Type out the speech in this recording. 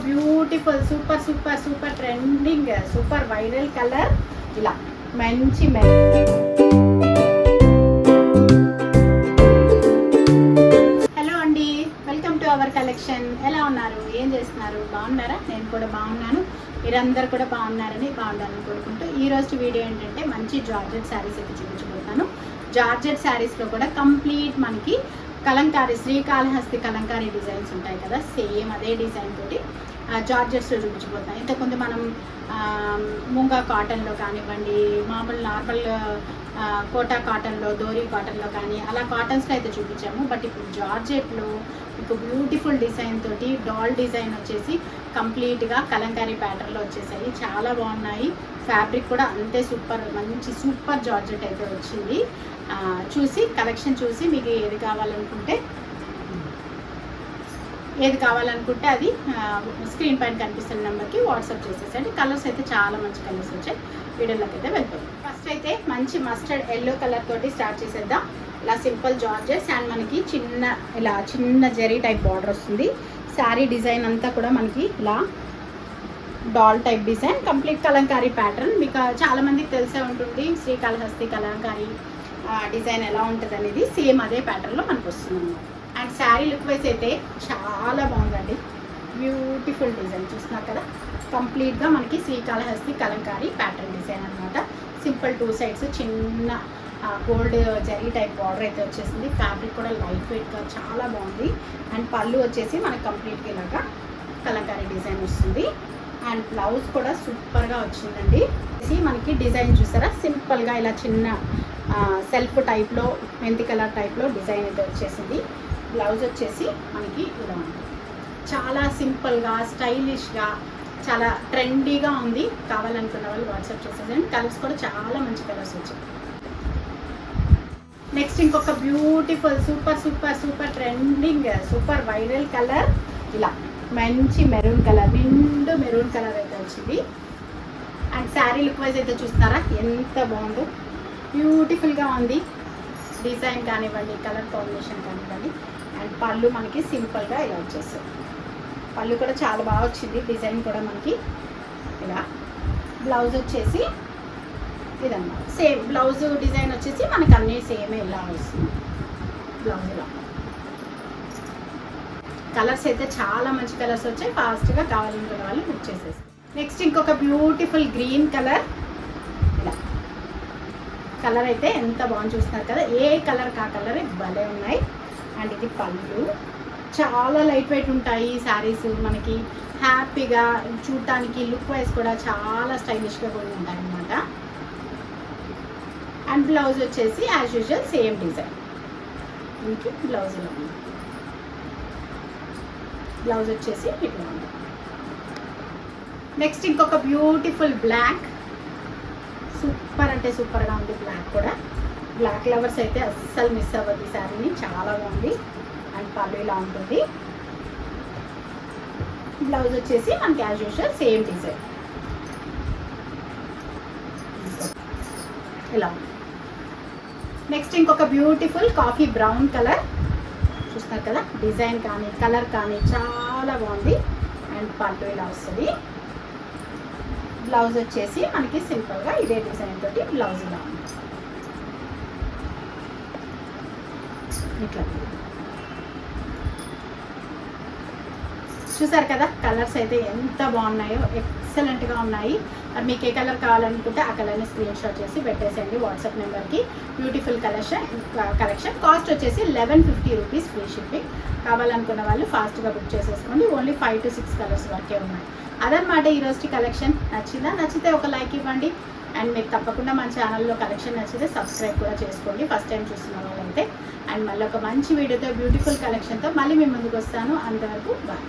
Beautiful super super super trending super viral colour ఇలా మంచి hello అండి, వెల్కమ్ టు అవర్ కలెక్షన్. ఎలా ఉన్నారు, ఏం చేస్తున్నారు, బాగున్నారా? నేను కూడా బాగున్నాను, మీరందరూ కూడా బాగున్నారని బాగుండాలని కోరుకుంటూ ఈరోజు వీడియో ఏంటంటే మంచి జార్జెట్ శారీస్ అయితే చూపించబోతున్నాను. జార్జెట్ శారీస్లో కూడా కంప్లీట్ మనకి కలంకారీ శ్రీకాళహస్తి కలంకారీ డిజైన్స్ ఉంటాయి కదా, సేమ్ అదే డిజైన్ తోటి జార్జెట్స్లో చూపించబోతున్నాయి. ఇంతకుముందు మనం ముంగా కాటన్లో కానివ్వండి, మామూలు నార్మల్ కోటా కాటన్లో, డోరీ కాటన్లో కానీ అలా కాటన్స్లో అయితే చూపించాము. బట్ ఇప్పుడు జార్జెట్లో మీకు బ్యూటిఫుల్ డిజైన్ తోటి డాల్ డిజైన్ వచ్చేసి కంప్లీట్గా కలంకారీ ప్యాటర్న్లో వచ్చేసాయి. చాలా బాగున్నాయి. ఫ్యాబ్రిక్ కూడా అంతే సూపర్, మంచి సూపర్ జార్జెట్ అయితే వచ్చింది. చూసి కలెక్షన్ చూసి మీకు ఏది కావాలనుకుంటే అది స్క్రీన్ పైన కనిపిస్తున్న నెంబర్కి వాట్సాప్ చేసేసండి. కలర్స్ అయితే చాలా మంచి కలర్స్ వచ్చాయి. వీడియోలోకి అయితే వెళ్తాం. ఫస్ట్ అయితే మంచి మస్టర్డ్ ఎల్లో కలర్ తోటి స్టార్ట్ చేసేద్దాం. ఇలా సింపుల్ జార్జెస్ అండ్ మనకి చిన్న జరీ టైప్ బార్డర్ వస్తుంది. శారీ డిజైన్ అంతా కూడా మనకి ఇలా doll type design, complete Kalamkari pattern. మీకు చాలామందికి తెలిసే ఉంటుంది శ్రీకాళహస్తి కలంకారీ డిజైన్ ఎలా ఉంటుంది అనేది. సేమ్ అదే ప్యాటర్న్లో మనకు వస్తుంది. అండ్ శారీ లుక్ వైజ్ అయితే చాలా బాగుందండి. బ్యూటిఫుల్ డిజైన్ చూస్తున్నారు కదా, కంప్లీట్గా మనకి శ్రీకాళహస్తి కలంకారీ ప్యాటర్న్ డిజైన్ అనమాట. సింపుల్ 2 సైడ్స్ చిన్న గోల్డ్ జరీ టైప్ బార్డర్ అయితే వచ్చేసింది. ఫ్యాబ్రిక్ కూడా లైట్ వెయిట్గా చాలా బాగుంది. అండ్ పళ్ళు వచ్చేసి మనకి కంప్లీట్గా ఇలాగా కలంకారీ డిజైన్ వస్తుంది. అండ్ బ్లౌజ్ కూడా సూపర్గా వచ్చిందండి. మనకి డిజైన్ చూసారా, సింపుల్గా ఇలా చిన్న సెల్ఫ్ టైప్లో, మెంతి కలర్ టైప్లో డిజైన్ అయితే వచ్చేసింది. బ్లౌజ్ వచ్చేసి మనకి ఇలా ఉంది. చాలా సింపుల్గా, స్టైలిష్గా, చాలా ట్రెండీగా ఉంది. కావాలనుకున్న వాళ్ళు వాట్సాప్ చేసేసండి. కలర్స్ కూడా చాలా మంచి కలర్స్ వచ్చాయి. నెక్స్ట్ ఇంకొక beautiful super super super trending super viral colour ఇలా మంచి మెరూన్ కలర్, నిండు మెరూన్ కలర్ అయితే వచ్చింది. అండ్ శారీ లుక్ వైజ్ అయితే చూస్తారా ఎంత బాగుందో, బ్యూటిఫుల్గా ఉంది. డిజైన్ కానివ్వండి, కలర్ కాంబినేషన్ కానివ్వండి. అండ్ పళ్ళు మనకి సింపుల్గా ఇలా వచ్చేస్తుంది. పళ్ళు కూడా చాలా బాగా వచ్చింది. డిజైన్ కూడా మనకి ఇలా. బ్లౌజ్ వచ్చేసి ఇదన్నమాట. సేమ్ బ్లౌజ్ డిజైన్ వచ్చేసి మనకి అన్నీ సేమే ఇలా వస్తుంది. బ్లౌజ్ ఇలా. కలర్స్ అయితే చాలా మంచి కలర్స్ వచ్చాయి. ఫాస్ట్గా కావాలనుకునే వాళ్ళు బుక్ చేసేసి. నెక్స్ట్ ఇంకొక బ్యూటిఫుల్ గ్రీన్ కలర్. ఇలా కలర్ అయితే ఎంత బాగుంది చూస్తున్నారు కదా, ఏ కలర్ కా కలర్ భలే ఉన్నాయి. అండ్ ఇది పళ్ళు చాలా లైట్ వెయిట్ ఉంటాయి శారీస్. మనకి హ్యాపీగా చూడటానికి లుక్ వైజ్ కూడా చాలా స్టైలిష్గా కూడా ఉంటాయి అన్నమాట. అండ్ బ్లౌజ్ వచ్చేసి యాజ్ యూజువల్ సేమ్ డిజైన్. మనకి బ్లౌజ్ ఇలా ఉంది. బ్లౌజ్ వచ్చేసి ఇట్లా ఉంది. నెక్స్ట్ ఇంకొక బ్యూటిఫుల్ బ్లాక్. సూపర్ అంటే సూపర్గా ఉంది. బ్లాక్ కూడా, బ్లాక్ లవర్స్ అయితే అస్సలు మిస్ అవ్వదు ఈ శారీని. చాలా బాగుంది. అండ్ పళ్ళు ఇలా ఉంటుంది. బ్లౌజ్ వచ్చేసి మనకి యాజ్ యూజువల్ సేమ్ డిజైన్ ఇలా ఉంది. నెక్స్ట్ ఇంకొక బ్యూటిఫుల్ కాఫీ బ్రౌన్ కలర్. చూస్తున్నారు కదా, డిజైన్ కానీ కలర్ కానీ చాలా బాగుంది. అండ్ పళ్ళు ఇలా వస్తుంది. బ్లౌజ్ వచ్చేసి మనకి సింపుల్గా ఇదే డిజైన్ తోటి బ్లౌజ్ ఇలా ఉంది. ఇట్లా చూసారు కదా, కలర్స్ అయితే ఎంత బాగున్నాయో, ఎక్సలెంట్గా ఉన్నాయి. మరి మీకు ఏ కలర్ కావాలనుకుంటే ఆ కలర్ని స్క్రీన్ షాట్ చేసి పెట్టేసేయండి వాట్సాప్ నెంబర్కి. బ్యూటిఫుల్ కలెక్షన్ కాస్ట్ వచ్చేసి 1150 రూపీస్ ఫ్రీ షిప్పింగ్. కావాలనుకున్న వాళ్ళు ఫాస్ట్గా బుక్ చేసేసుకోండి. ఓన్లీ 5 to 6 కలర్స్ వరకే ఉన్నాయి. అదనమాట ఈరోజుకి కలెక్షన్. నచ్చితే ఒక లైక్ ఇవ్వండి. అండ్ మీకు తప్పకుండా మన ఛానల్లో కలెక్షన్ నచ్చితే సబ్స్క్రైబ్ కూడా చేసుకోండి ఫస్ట్ టైం చూస్తున్న వాళ్ళైతే. అండ్ మళ్ళీ ఒక మంచి వీడియోతో బ్యూటిఫుల్ కలెక్షన్తో మళ్ళీ మీ ముందుకు వస్తాను. అంతవరకు బాయ్.